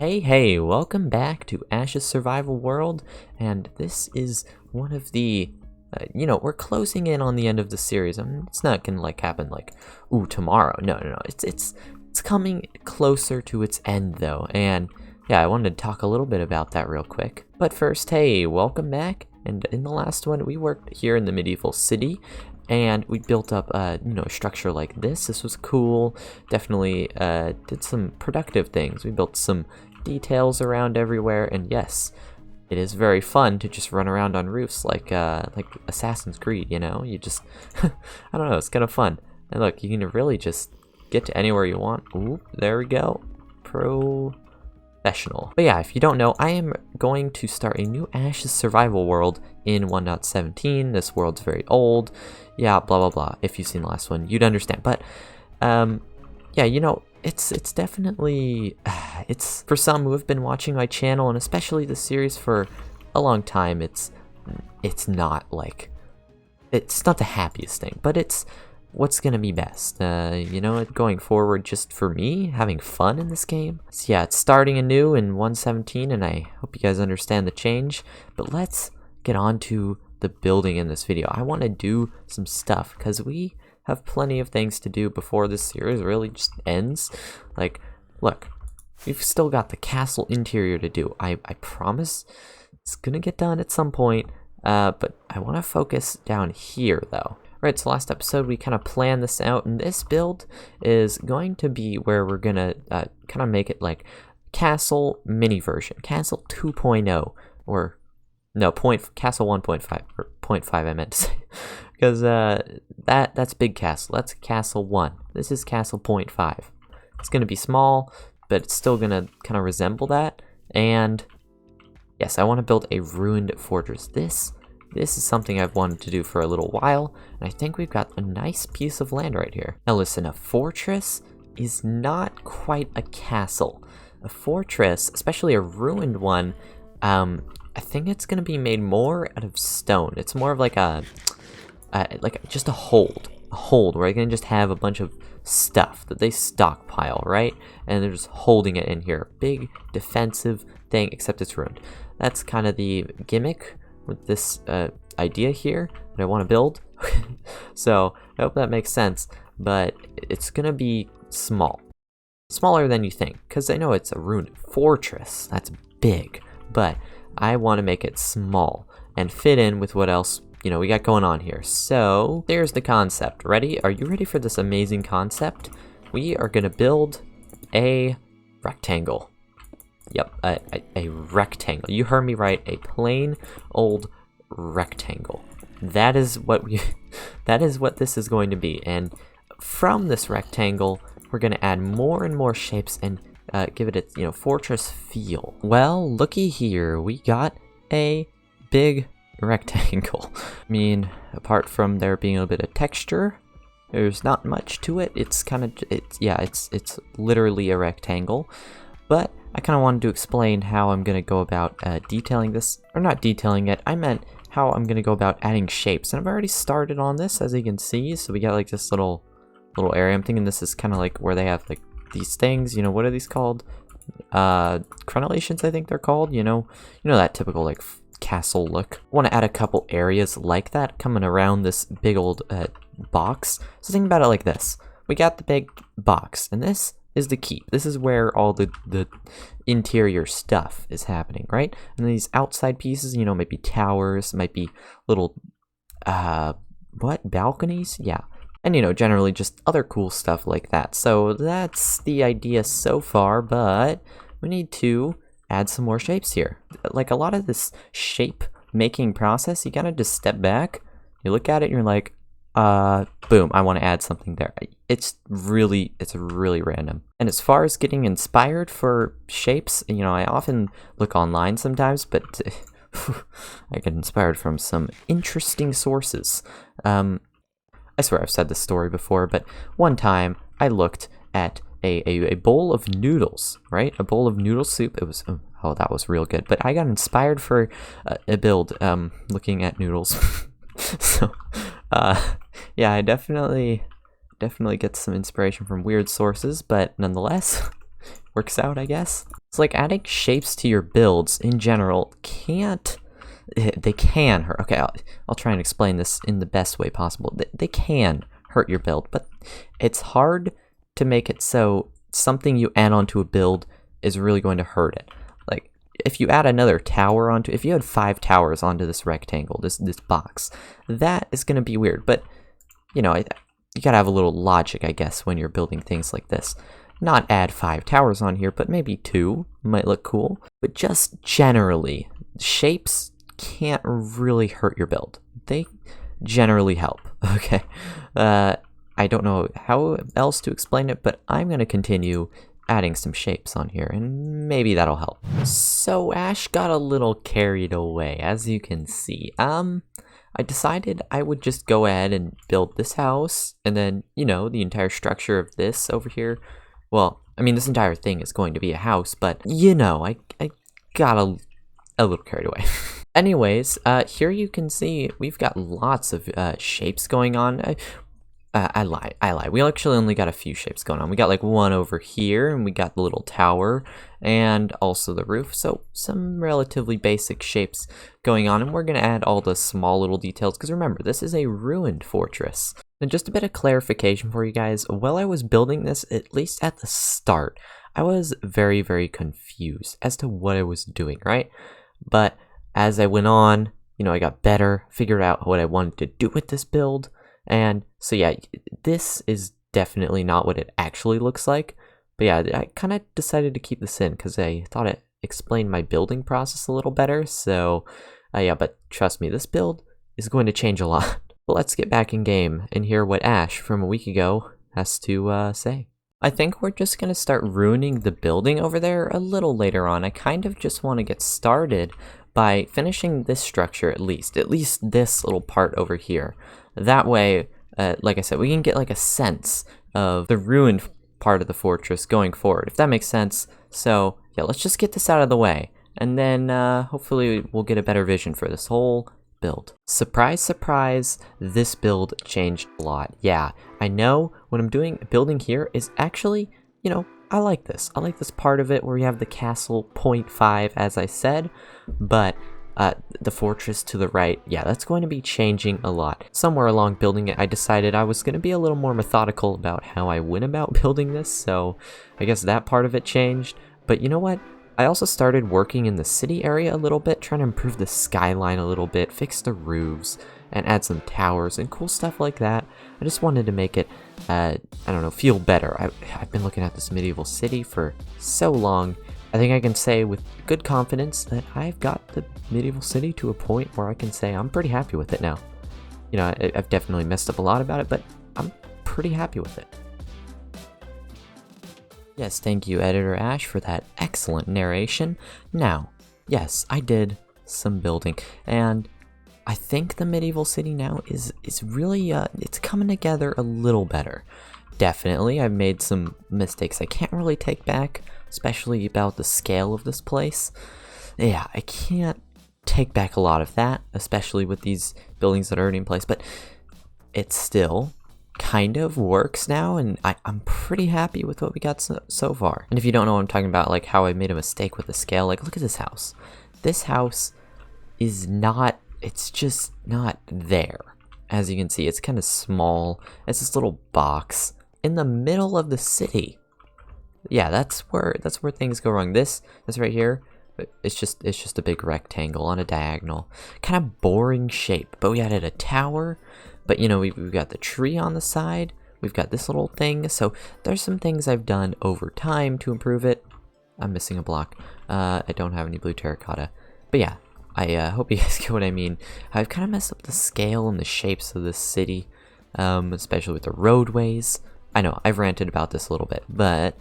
Hey, welcome back to Ash's Survival World, and this is one of the, we're closing in on the end of the series. It's not gonna happen ooh, tomorrow. No. It's coming closer to its end though, and yeah, I wanted to talk a little bit about that real quick. But first, hey, welcome back. And in the last one, we worked here in the medieval city, and we built up a structure like this. This was cool. Definitely did some productive things. We built some details around everywhere, and yes, it is very fun to just run around on roofs like Assassin's Creed. You just I don't know, it's kind of fun. And look, you can really just get to anywhere you want. Ooh, there we go. Professional. But yeah, if you don't know, I am going to start a new Ash's Survival World in 1.17. This world's very old. Yeah, blah blah blah. If you've seen the last one, you'd understand. But yeah, it's definitely it's for some who have been watching my channel and especially the series for a long time. It's not it's not the happiest thing, but it's what's gonna be best. Going forward, just for me having fun in this game. So yeah, it's starting anew in 1.17, and I hope you guys understand the change. But let's get on to the building in this video. I want to do some stuff because we have plenty of things to do before this series really just ends. Look, we've still got the castle interior to do. I promise it's gonna get done at some point, but I want to focus down here though. Right, so last episode we kind of planned this out, and this build is going to be where we're gonna kind of make it like castle mini version, castle 2.0, or no, castle 1.5 or 0.5 I meant to say. Because that's big castle. That's castle 1. This is castle 0.5. It's gonna be small, but it's still gonna kind of resemble that. And yes, I want to build a ruined fortress. This is something I've wanted to do for a little while, and I think we've got a nice piece of land right here. Now listen, a fortress is not quite a castle. A fortress, especially a ruined one, I think it's gonna be made more out of stone. It's more of like just a hold where you're gonna just have a bunch of stuff that they stockpile, right? And they're just holding it in here. Big defensive thing, except it's ruined. That's kind of the gimmick with this idea here that I want to build. So I hope that makes sense, but it's gonna be smaller than you think, because I know it's a ruined fortress. That's big, but I want to make it small and fit in with what else we got going on here. So there's the concept. Ready? Are you ready for this amazing concept? We are gonna build a rectangle. Yep, a rectangle. You heard me right. A plain old rectangle. That is what this is going to be. And from this rectangle, we're gonna add more and more shapes and give it its fortress feel. Well, looky here. We got a big rectangle. I mean, apart from there being a bit of texture, there's not much to it. It's literally a rectangle. But I kind of wanted to explain how I'm gonna go about detailing this, or not detailing it. I meant how I'm gonna go about adding shapes, and I've already started on this, as you can see. So we got like this little area. I'm thinking this is kind of like where they have like these things. What are these called? Crenellations, I think they're called. You know that typical like castle look. I want to add a couple areas like that coming around this big old box. So think about it like this. We got the big box, and this is the keep. This is where all the interior stuff is happening, right? And these outside pieces, might be towers, might be little balconies? Yeah. And generally just other cool stuff like that. So that's the idea so far, but we need to add some more shapes here. Like a lot of this shape making process, you gotta just step back, you look at it and you're like, boom, I want to add something there. It's really random. And as far as getting inspired for shapes, I often look online sometimes, but I get inspired from some interesting sources. I swear I've said this story before, but one time I looked at a bowl of noodles, right? A bowl of noodle soup. It was, oh, that was real good. But I got inspired for a build looking at noodles. So, yeah, I definitely get some inspiration from weird sources, but nonetheless, works out, I guess. It's like adding shapes to your builds in general they can hurt. Okay, I'll try and explain this in the best way possible. They can hurt your build, but it's hard to make it so something you add onto a build is really going to hurt it. Like, if you add another tower onto, if you had 5 towers onto this rectangle, this box, that is going to be weird. But, you know, you gotta have a little logic, I guess, when you're building things like this. Not add 5 towers on here, but maybe 2 might look cool. But just generally, shapes can't really hurt your build. They generally help, okay? I don't know how else to explain it, but I'm gonna continue adding some shapes on here, and maybe that'll help. So Ash got a little carried away, as you can see. I decided I would just go ahead and build this house, and then, you know, the entire structure of this over here. Well, I mean, this entire thing is going to be a house, but, you know, I got a little carried away. Anyways, here you can see we've got lots of shapes going on. I lie. We actually only got a few shapes going on. We got like one over here, and we got the little tower, and also the roof. So some relatively basic shapes going on, and we're gonna add all the small little details, because remember, this is a ruined fortress. And just a bit of clarification for you guys, while I was building this, at least at the start, I was very, very confused as to what I was doing, right? But as I went on, you know, I got better, figured out what I wanted to do with this build. And so yeah, this is definitely not what it actually looks like. But yeah, I kind of decided to keep this in because I thought it explained my building process a little better. So yeah, but trust me, this build is going to change a lot. But let's get back in game and hear what Ash from a week ago has to say. I think we're just going to start ruining the building over there a little later on. I kind of just want to get started by finishing this structure at least this little part over here. That way, like I said, we can get like a sense of the ruined part of the fortress going forward, if that makes sense. So yeah, let's just get this out of the way, and then hopefully we'll get a better vision for this whole build. Surprise, surprise, this build changed a lot. Yeah, I know what I'm building here is actually, you know, I like this. I like this part of it where we have the castle 0.5, as I said, but the fortress to the right, yeah, that's going to be changing a lot. Somewhere along building it, I decided I was going to be a little more methodical about how I went about building this, so I guess that part of it changed. But you know what? I also started working in the city area a little bit, trying to improve the skyline a little bit, fix the roofs, and add some towers and cool stuff like that. I just wanted to make it, I don't know, feel better. I've been looking at this medieval city for so long. I think I can say with good confidence that I've got the medieval city to a point where I can say I'm pretty happy with it now. You know, I've definitely messed up a lot about it, but I'm pretty happy with it. Yes, thank you, Editor Ash, for that excellent narration. Now, yes, I did some building, and I think the medieval city now is really, it's coming together a little better. Definitely, I've made some mistakes I can't really take back, especially about the scale of this place. Yeah, I can't take back a lot of that, especially with these buildings that are already in place, but it still kind of works now, and I'm pretty happy with what we got so far. And if you don't know what I'm talking about, like how I made a mistake with the scale, like look at this house. This house is not, it's just not there. As you can see, it's kind of small. It's this little box in the middle of the city. Yeah, that's where things go wrong. This right here, it's just a big rectangle on a diagonal. Kind of boring shape, but we added a tower. But you know, we've got the tree on the side. We've got this little thing. So there's some things I've done over time to improve it. I'm missing a block. I don't have any blue terracotta. But yeah, I hope you guys get what I mean. I've kind of messed up the scale and the shapes of this city, especially with the roadways. I know, I've ranted about this a little bit, but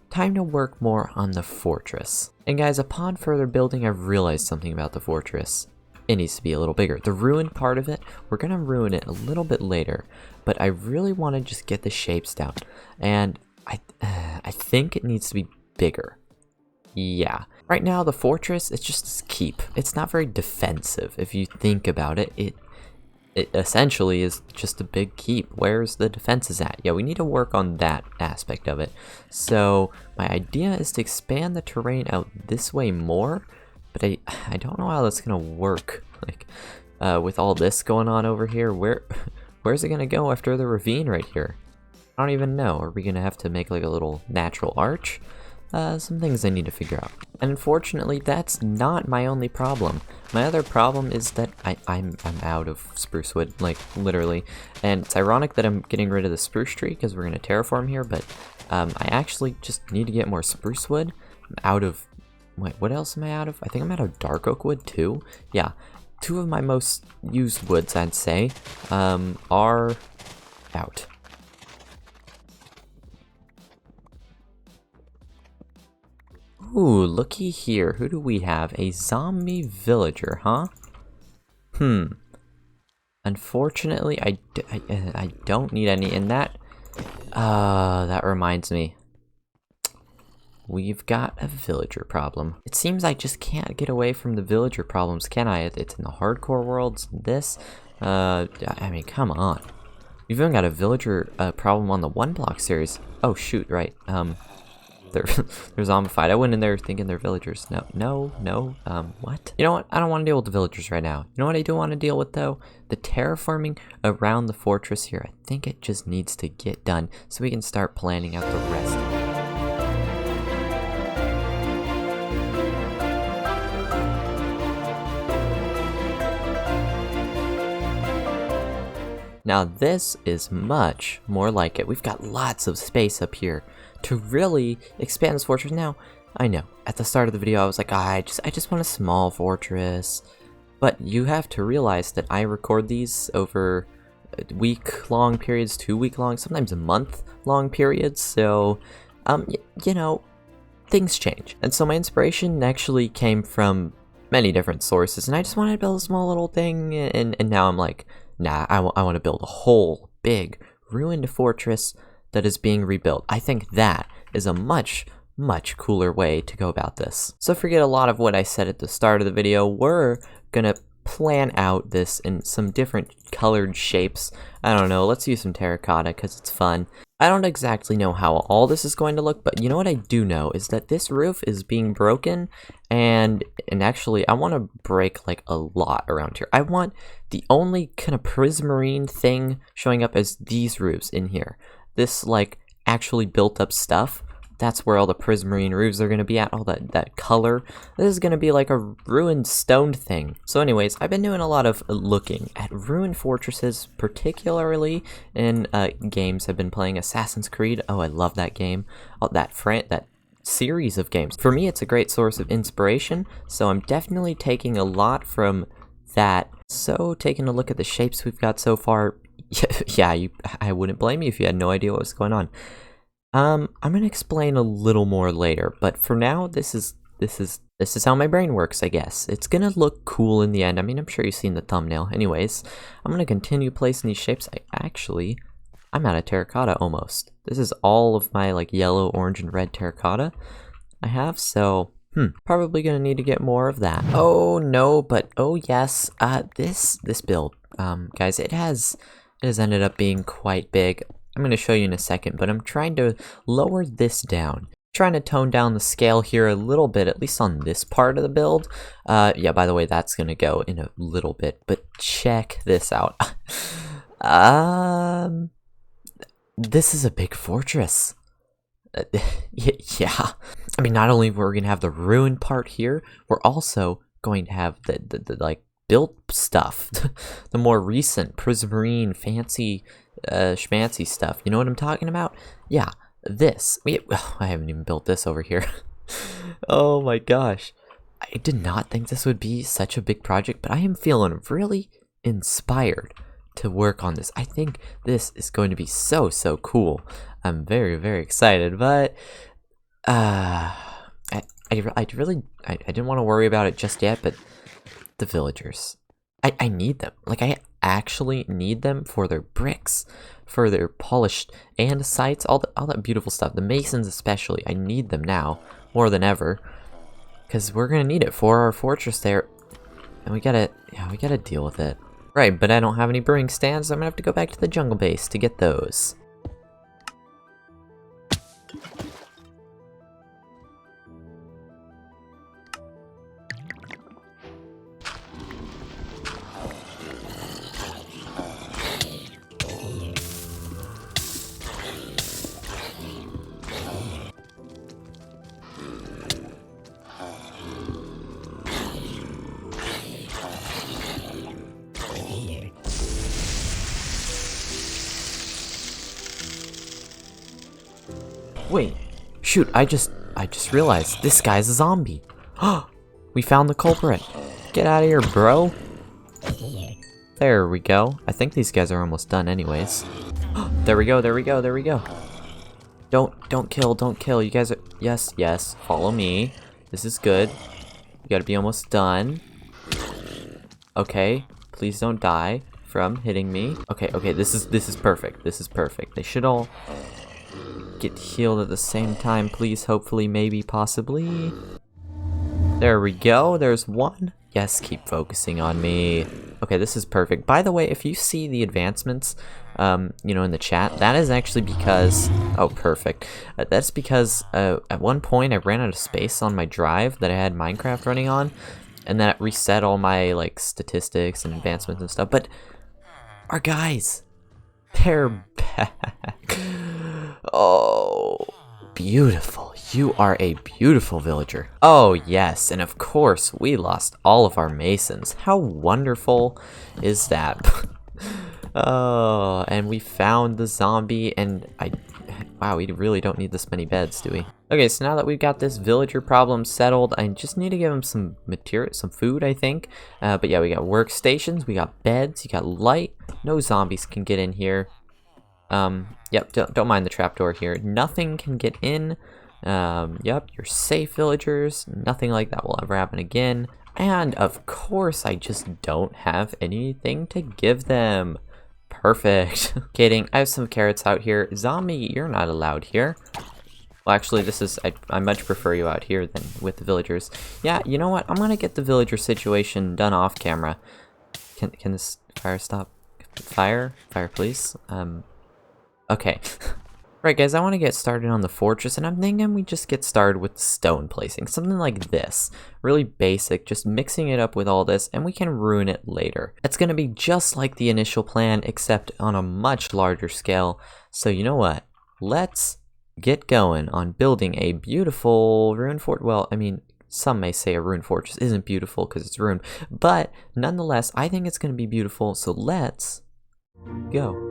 time to work more on the fortress. And guys, upon further building, I've realized something about the fortress. It needs to be a little bigger. The ruined part of it, we're gonna ruin it a little bit later, but I really want to just get the shapes down, and I think it needs to be bigger. Yeah, right now the fortress, it's just this keep. It's not very defensive if you think about it. it essentially is just a big keep. Where's the defenses at? Yeah, we need to work on that aspect of it. So my idea is to expand the terrain out this way more, but I don't know how that's gonna work. Like with all this going on over here, where's it gonna go after the ravine right here? I don't even know. Are we gonna have to make like a little natural arch? Some things I need to figure out. And unfortunately, that's not my only problem. My other problem is that I'm out of spruce wood, like literally. And it's ironic that I'm getting rid of the spruce tree because we're gonna terraform here, but I actually just need to get more spruce wood. I'm out of, wait, what else am I out of? I think I'm out of dark oak wood too. Yeah, 2 of my most used woods, I'd say, are out. Ooh, looky here. Who do we have? A zombie villager, huh? Unfortunately, I don't need any in that. That reminds me. We've got a villager problem. It seems I just can't get away from the villager problems, can I? It's in the hardcore worlds. This, I mean, come on. We've even got a villager problem on the 1 block series. Oh shoot, right. They're zombified. I went in there thinking they're villagers. No, what? You know what? I don't want to deal with the villagers right now. You know what I do want to deal with though? The terraforming around the fortress here. I think it just needs to get done so we can start planning out the rest. Now this is much more like it. We've got lots of space up here to really expand this fortress. Now, I know, at the start of the video I was like, I just want a small fortress. But you have to realize that I record these over week-long periods, 2-week-long, sometimes a month-long periods, so, you know, things change. And so my inspiration actually came from many different sources, and I just wanted to build a small little thing, and now I'm like, nah, I want to build a whole big ruined fortress that is being rebuilt. I think that is a much cooler way to go about this. So forget a lot of what I said at the start of the video. We're gonna plan out this in some different colored shapes. I don't know, let's use some terracotta because it's fun. I don't exactly know how all this is going to look, but you know what I do know is that this roof is being broken, and actually I want to break like a lot around here. I want the only kind of prismarine thing showing up as these roofs in here. This like actually built up stuff. That's where all the prismarine roofs are going to be at, all that color. This is going to be like a ruined stone thing. So anyways, I've been doing a lot of looking at ruined fortresses, particularly in games. I've been playing Assassin's Creed. Oh, I love that game. Oh, that series of games. For me, it's a great source of inspiration, so I'm definitely taking a lot from that. So taking a look at the shapes we've got so far, yeah, I wouldn't blame you if you had no idea what was going on. I'm gonna explain a little more later, but for now, this is how my brain works, I guess. It's gonna look cool in the end. I mean, I'm sure you've seen the thumbnail. Anyways, I'm gonna continue placing these shapes. I'm out of terracotta almost. This is all of my like yellow, orange, and red terracotta I have, so probably gonna need to get more of that. Oh no, but oh yes, this build, guys, it has ended up being quite big. I'm going to show you in a second, but I'm trying to lower this down. Trying to tone down the scale here a little bit, at least on this part of the build. Yeah, by the way, that's going to go in a little bit, but check this out. This is a big fortress. Yeah. I mean, not only we're going to have the ruined part here, we're also going to have the like built stuff. The more recent prismarine fancy schmancy stuff. You know what I'm talking about? Yeah, this. I haven't even built this over here. Oh my gosh. I did not think this would be such a big project, but I am feeling really inspired to work on this. I think this is going to be so cool. I'm very excited, but I didn't want to worry about it just yet, but the villagers, I need them. Like, I actually need them for their bricks, for their polished andesites, all that beautiful stuff. The masons especially, I need them now more than ever, because we're gonna need it for our fortress there, and we gotta deal with it. Right, but I don't have any brewing stands, so I'm gonna have to go back to the jungle base to get those. Wait, shoot, I just realized this guy's a zombie. We found the culprit. Get out of here, bro. There we go. I think these guys are almost done anyways. There we go, there we go, there we go. Don't kill. You guys are, yes, follow me. This is good. You gotta be almost done. Okay, please don't die from hitting me. Okay, this is perfect. This is perfect. They should all get healed at the same time, please. Hopefully, maybe, possibly. There we go. There's one. Yes, keep focusing on me. Okay, this is perfect. By the way, if you see the advancements, you know, in the chat, that is actually because, oh, perfect. That's because at one point I ran out of space on my drive that I had Minecraft running on, and that reset all my like statistics and advancements and stuff. But our guys, they're back. Oh, beautiful. You are a beautiful villager. Oh, yes, and of course, we lost all of our masons. How wonderful is that? Oh, and we found the zombie, and wow, we really don't need this many beds, do we? Okay, so now that we've got this villager problem settled, I just need to give him some material, some food, I think. But yeah, we got workstations, we got beds, you got light. No zombies can get in here. Yep, don't mind the trapdoor here. Nothing can get in. Yep, you're safe, villagers. Nothing like that will ever happen again. And of course, I just don't have anything to give them. Perfect. Kidding, I have some carrots out here. Zombie, you're not allowed here. Well, actually, this is, I much prefer you out here than with the villagers. Yeah, you know what? I'm gonna get the villager situation done off camera. Can this fire stop? Fire, please. Okay. Right, guys, I want to get started on the fortress, and I'm thinking we just get started with the stone placing. Something like this. Really basic, just mixing it up with all this, and we can ruin it later. It's going to be just like the initial plan, except on a much larger scale. So you know what? Let's get going on building a beautiful ruined fort. Well, I mean, some may say a ruined fortress isn't beautiful because it's ruined, but nonetheless, I think it's going to be beautiful, so let's go.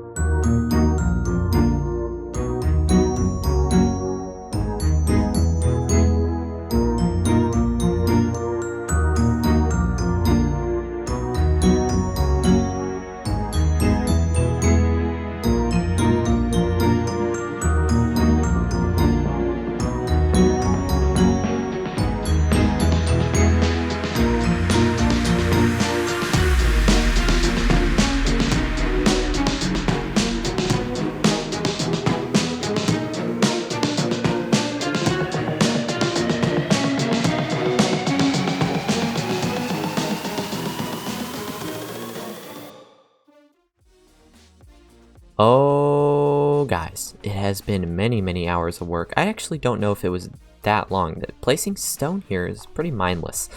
Oh, guys, it has been many hours of work. I actually don't know if it was that long. Placing stone here is pretty mindless.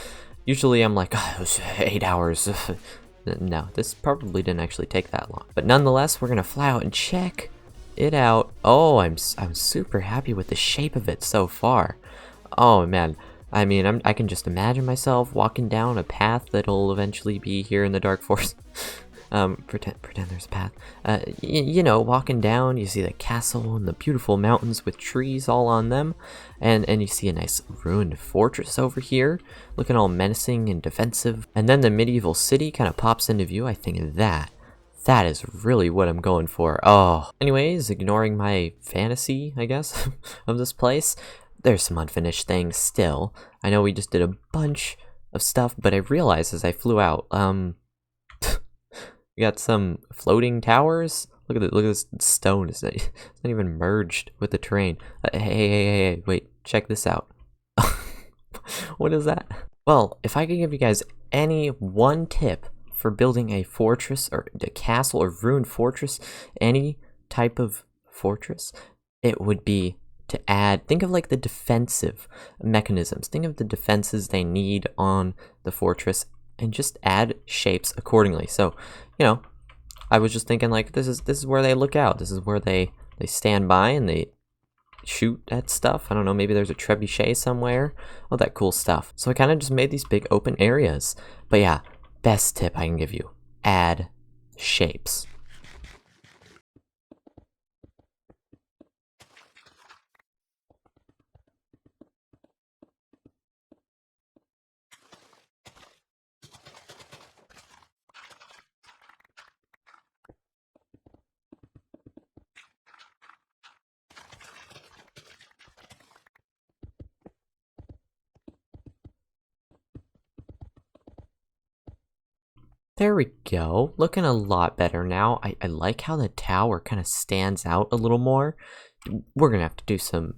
Usually I'm like, oh, it was 8 hours. No, this probably didn't actually take that long. But nonetheless, we're gonna fly out and check it out. Oh, I'm super happy with the shape of it so far. Oh man, I mean, I can just imagine myself walking down a path that'll eventually be here in the Dark Forest. Pretend there's a path. You know, walking down, you see the castle and the beautiful mountains with trees all on them, and you see a nice ruined fortress over here, looking all menacing and defensive. And then the medieval city kind of pops into view. I think that is really what I'm going for. Oh, anyways, ignoring my fantasy, I guess, of this place, there's some unfinished things still. I know we just did a bunch of stuff, but I realized as I flew out, we got some floating towers. Look at this stone. It's not even merged with the terrain. Hey, wait, check this out. What is that? Well, if I could give you guys any one tip for building a fortress or a castle or ruined fortress, any type of fortress, it would be to add, think of like the defensive mechanisms. Think of the defenses they need on the fortress and just add shapes accordingly. So, you know, I was just thinking like this is where they look out. This is where they stand by and they shoot at stuff. I don't know, maybe there's a trebuchet somewhere. All that cool stuff. So I kind of just made these big open areas. But yeah, best tip I can give you, add shapes. There we go. Looking a lot better now. I like how the tower kind of stands out a little more. We're going to have to do some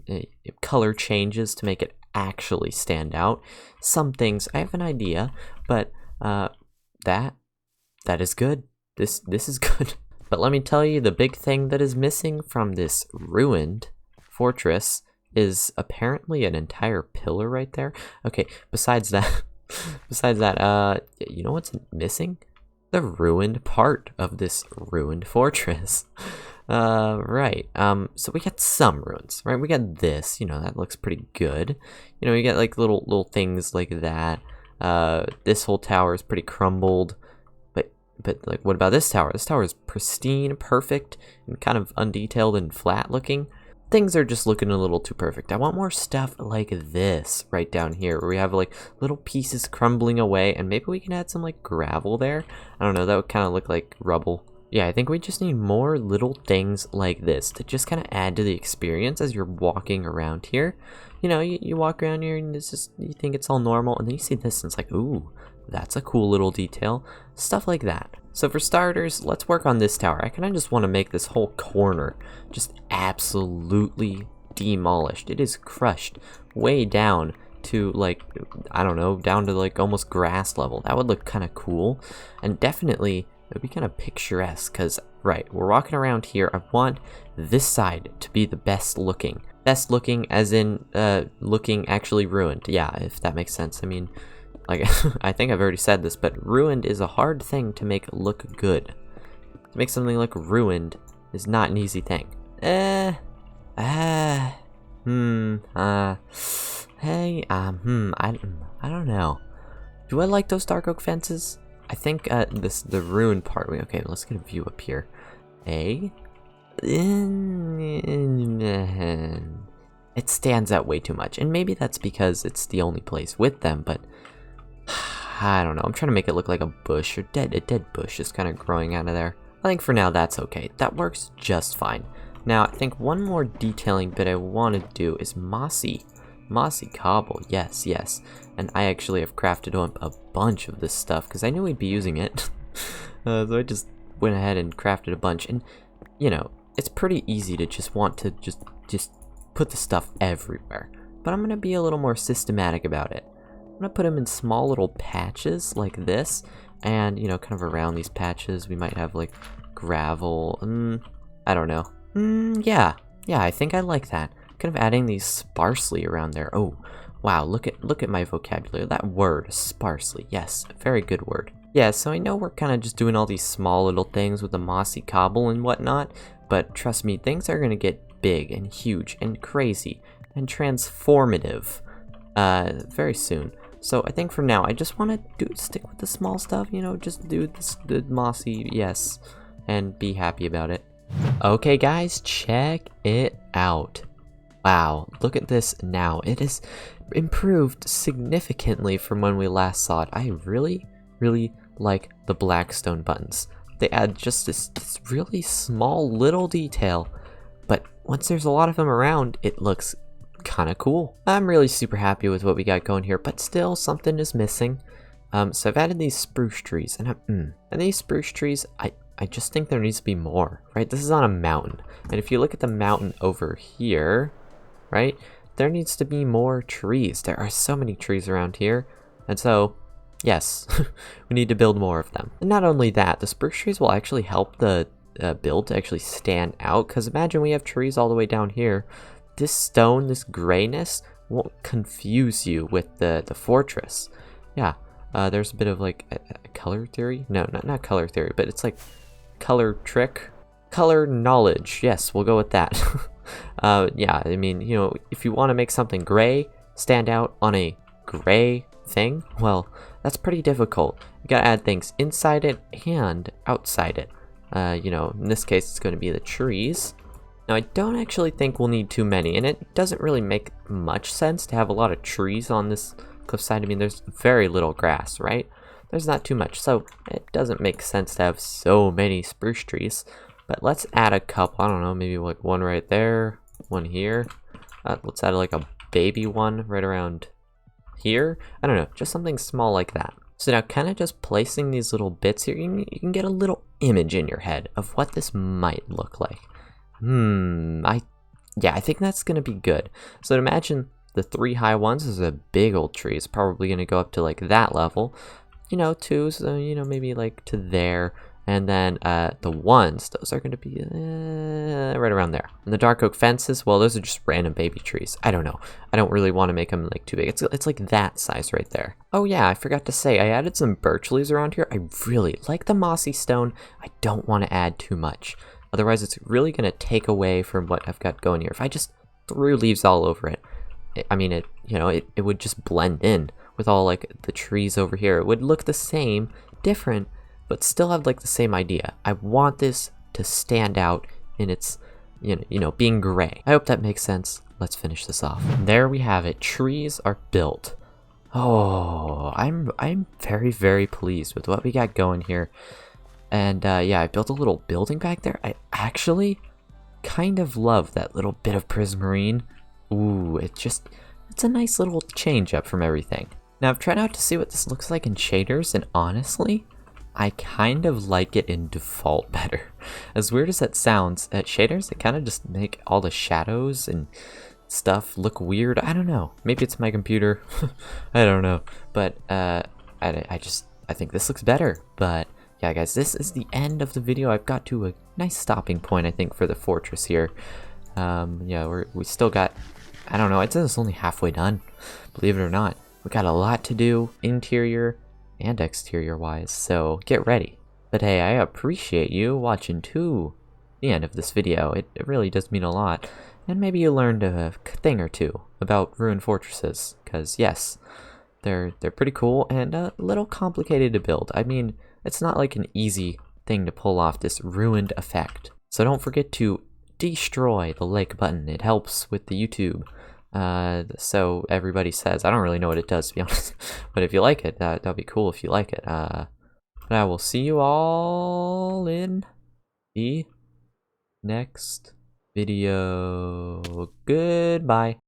color changes to make it actually stand out. Some things, I have an idea, but that is good. This is good. But let me tell you, the big thing that is missing from this ruined fortress is apparently an entire pillar right there. Okay, besides that, you know what's missing? The ruined part of this ruined fortress. Right. So we got some ruins, right? We got this, you know, that looks pretty good. You know, you get like little things like that. This whole tower is pretty crumbled. But like, what about this tower? This tower is pristine, perfect, and kind of undetailed and flat looking. Things are just looking a little too perfect. I want more stuff like this right down here where we have like little pieces crumbling away, and maybe we can add some like gravel there. I don't know, that would kind of look like rubble. Yeah, I think we just need more little things like this to just kind of add to the experience as you're walking around here. You know, you walk around here and it's just, you think it's all normal, and then you see this and it's like, ooh, that's a cool little detail. Stuff like that. So for starters, let's work on this tower. I kind of just want to make this whole corner just absolutely demolished. It is crushed way down to like, I don't know, down to like almost grass level. That would look kind of cool, and definitely it would be kind of picturesque because, right, we're walking around here. I want this side to be the best looking. Best looking as in looking actually ruined. Yeah, if that makes sense. I mean, like, I think I've already said this, but ruined is a hard thing to make look good. To make something look ruined is not an easy thing. Hey, I don't know. Do I like those dark oak fences? I think the ruined part. Okay, let's get a view up here. It stands out way too much, and maybe that's because it's the only place with them, but I don't know. I'm trying to make it look like a bush, or a dead bush is kind of growing out of there. I think for now that's okay. That works just fine. Now I think one more detailing bit I want to do is mossy cobble. Yes, and I actually have crafted up a bunch of this stuff because I knew we'd be using it. So I just went ahead and crafted a bunch, and you know, it's pretty easy to just want to just put the stuff everywhere, but I'm gonna be a little more systematic about it. I'm gonna put them in small little patches like this, and you know, kind of around these patches we might have like gravel. I don't know. Yeah, I think I like that. Kind of adding these sparsely around there. Oh, wow, look at my vocabulary. That word, sparsely. Yes, very good word. Yeah, so I know we're kind of just doing all these small little things with the mossy cobble and whatnot, but trust me, things are gonna get big and huge and crazy and transformative very soon. So I think for now, I just want to stick with the small stuff, you know, just do the mossy, yes, and be happy about it. Okay guys, check it out. Wow, look at this now. It has improved significantly from when we last saw it. I really like the Blackstone buttons. They add just this really small little detail, but once there's a lot of them around, it looks kind of cool. I'm really super happy with what we got going here, but still something is missing. So I've added these spruce trees, and these spruce trees, I just think there needs to be more, right? This is on a mountain, and if you look at the mountain over here, right, there needs to be more trees. There are so many trees around here, and so Yes, we need to build more of them. And not only that, the spruce trees will actually help the build to actually stand out, because imagine we have trees all the way down here. This stone, this grayness, won't confuse you with the fortress. Yeah, there's a bit of like a color theory. No, not color theory, but it's like color trick. Color knowledge. Yes, we'll go with that. Yeah, I mean, you know, if you want to make something gray stand out on a gray thing, well, that's pretty difficult. You gotta add things inside it and outside it. You know, in this case, it's going to be the trees. Now, I don't actually think we'll need too many, and it doesn't really make much sense to have a lot of trees on this cliffside. I mean, there's very little grass, right? There's not too much, so it doesn't make sense to have so many spruce trees. But let's add a couple. I don't know, maybe like one right there, one here. Let's add like a baby one right around here. I don't know, just something small like that. So now kind of just placing these little bits here, you can get a little image in your head of what this might look like. I think that's going to be good. So imagine the 3 high ones is a big old tree. It's probably going to go up to like that level. You know, 2, so, you know, maybe like to there. And then the 1s, those are going to be right around there. And the dark oak fences, well, those are just random baby trees. I don't know. I don't really want to make them like too big. It's like that size right there. Oh yeah, I forgot to say, I added some birch leaves around here. I really like the mossy stone. I don't want to add too much. Otherwise, it's really going to take away from what I've got going here. If I just threw leaves all over it, I mean, it would just blend in with all like the trees over here. It would look the same, different, but still have like the same idea. I want this to stand out in its, you know, being gray. I hope that makes sense. Let's finish this off. There we have it. Trees are built. Oh, I'm very, very pleased with what we got going here. And yeah, I built a little building back there. I actually kind of love that little bit of prismarine. Ooh, it's a nice little change up from everything. Now I've tried out to see what this looks like in shaders, and honestly, I kind of like it in default better. As weird as that sounds, at shaders, they kind of just make all the shadows and stuff look weird. I don't know. Maybe it's my computer. I don't know. But I think this looks better. But yeah, guys, this is the end of the video. I've got to a nice stopping point, I think, for the fortress here. Yeah, we still got, I don't know, it says it's only halfway done, believe it or not. We got a lot to do, interior and exterior wise, so get ready. But hey, I appreciate you watching to the end of this video. It really does mean a lot. And maybe you learned a thing or two about ruined fortresses, because yes, they're pretty cool and a little complicated to build. I mean, it's not like an easy thing to pull off this ruined effect. So don't forget to destroy the like button. It helps with the YouTube. So everybody says. I don't really know what it does, to be honest. But if you like it, that'll be cool if you like it. But I will see you all in the next video. Goodbye.